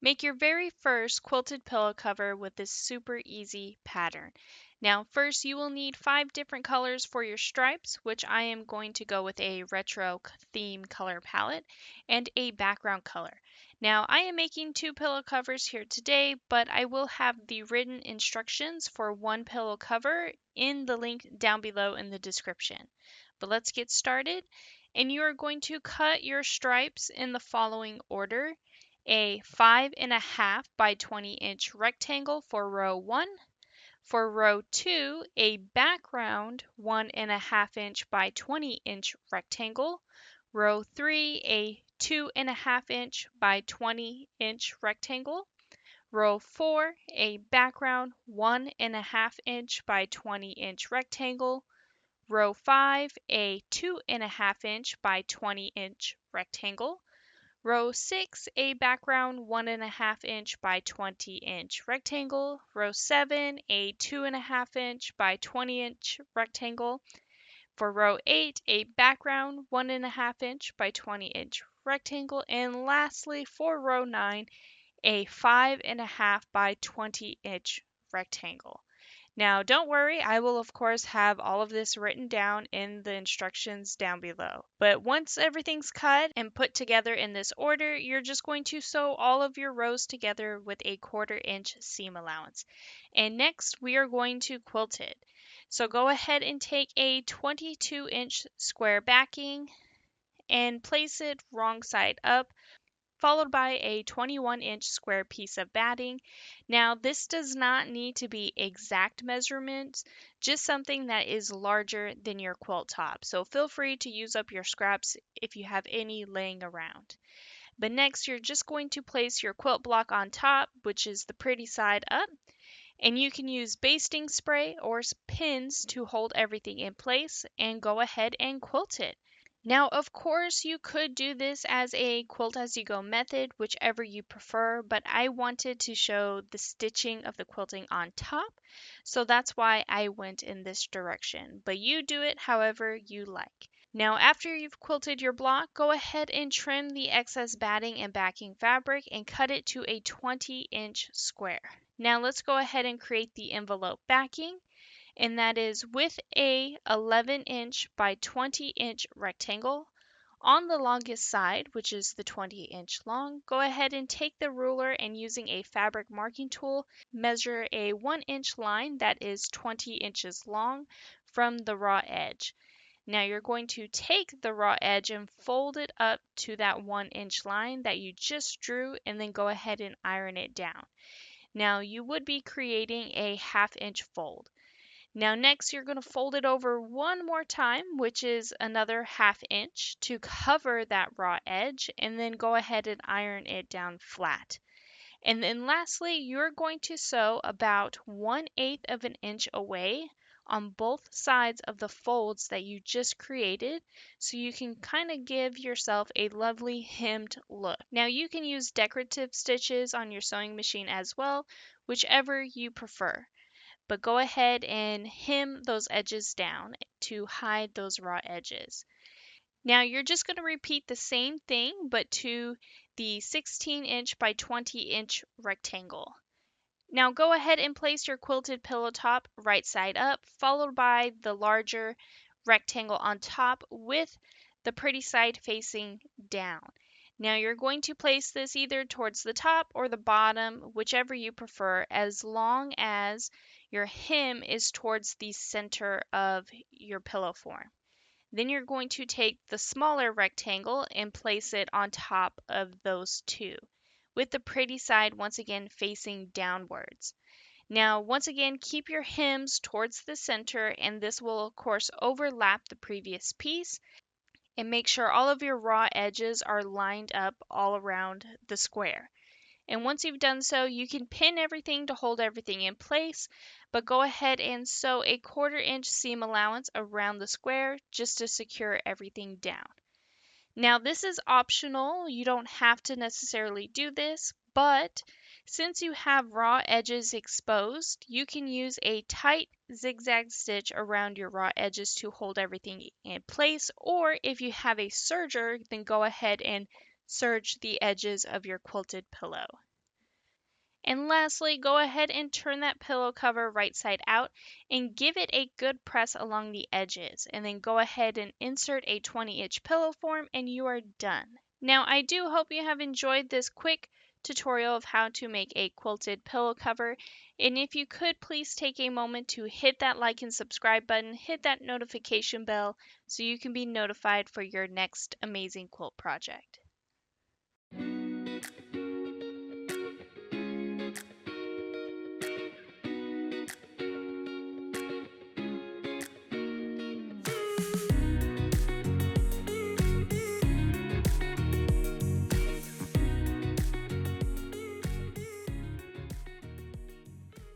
Make your very first quilted pillow cover with this super easy pattern. Now first you will need 5 different colors for your stripes, which I am going to go with a retro theme color palette and a background color. Now I am making 2 pillow covers here today, but I will have the written instructions for one pillow cover in the link down below in the description. But let's get started, and you are going to cut your stripes in the following order: a 5.5 by 20-inch rectangle for row 1. For row 2, a background 1.5-inch by 20-inch rectangle. Row 3, a 2.5-inch by 20-inch rectangle. Row 4, a background 1.5-inch by 20-inch rectangle. Row 5, a 2.5-inch by 20-inch rectangle. Row 6, a background 1.5-inch by 20-inch rectangle. Row 7, a 2.5-inch by 20-inch rectangle. For row 8, a background 1.5-inch by 20-inch rectangle. And lastly, for row 9, a 5.5 by 20-inch rectangle. Now, don't worry, I will of course have all of this written down in the instructions down below. But once everything's cut and put together in this order, you're just going to sew all of your rows together with a 1/4-inch seam allowance. And next, we are going to quilt it. So go ahead and take a 22-inch square backing and place it wrong side up, followed by a 21-inch square piece of batting. Now, this does not need to be exact measurements, just something that is larger than your quilt top. So feel free to use up your scraps if you have any laying around. But next, you're just going to place your quilt block on top, which is the pretty side up. And you can use basting spray or pins to hold everything in place and go ahead and quilt it. Now, of course, you could do this as a quilt as you go method, whichever you prefer, but I wanted to show the stitching of the quilting on top, so that's why I went in this direction. But you do it however you like. Now, after you've quilted your block, go ahead and trim the excess batting and backing fabric and cut it to a 20-inch square. Now, let's go ahead and create the envelope backing, and that is with a 11-inch by 20-inch rectangle. On the longest side, which is the 20-inch long, go ahead and take the ruler and using a fabric marking tool, measure a 1-inch line that is 20 inches long from the raw edge. Now you're going to take the raw edge and fold it up to that 1-inch line that you just drew, and then go ahead and iron it down. Now you would be creating a 1/2-inch fold. Now next you're going to fold it over one more time, which is another 1/2 inch to cover that raw edge, and then go ahead and iron it down flat. And then lastly, you're going to sew about 1/8 of an inch away on both sides of the folds that you just created, so you can kind of give yourself a lovely hemmed look. Now you can use decorative stitches on your sewing machine as well, whichever you prefer. But go ahead and hem those edges down to hide those raw edges. Now you're just going to repeat the same thing but to the 16-inch by 20-inch rectangle. Now go ahead and place your quilted pillow top right side up, followed by the larger rectangle on top with the pretty side facing down. Now you're going to place this either towards the top or the bottom, whichever you prefer, as long as your hem is towards the center of your pillow form. Then you're going to take the smaller rectangle and place it on top of those two, with the pretty side once again facing downwards. Now, once again, keep your hems towards the center, and this will of course overlap the previous piece, and make sure all of your raw edges are lined up all around the square. And once you've done so, you can pin everything to hold everything in place, but go ahead and sew a 1/4-inch seam allowance around the square just to secure everything down. Now this is optional, you don't have to necessarily do this, but since you have raw edges exposed, you can use a tight zigzag stitch around your raw edges to hold everything in place, or if you have a serger, then go ahead and serge the edges of your quilted pillow. And lastly, go ahead and turn that pillow cover right side out and give it a good press along the edges. And then go ahead and insert a 20-inch pillow form and you are done. Now, I do hope you have enjoyed this quick tutorial of how to make a quilted pillow cover. And if you could please take a moment to hit that like and subscribe button, hit that notification bell so you can be notified for your next amazing quilt project.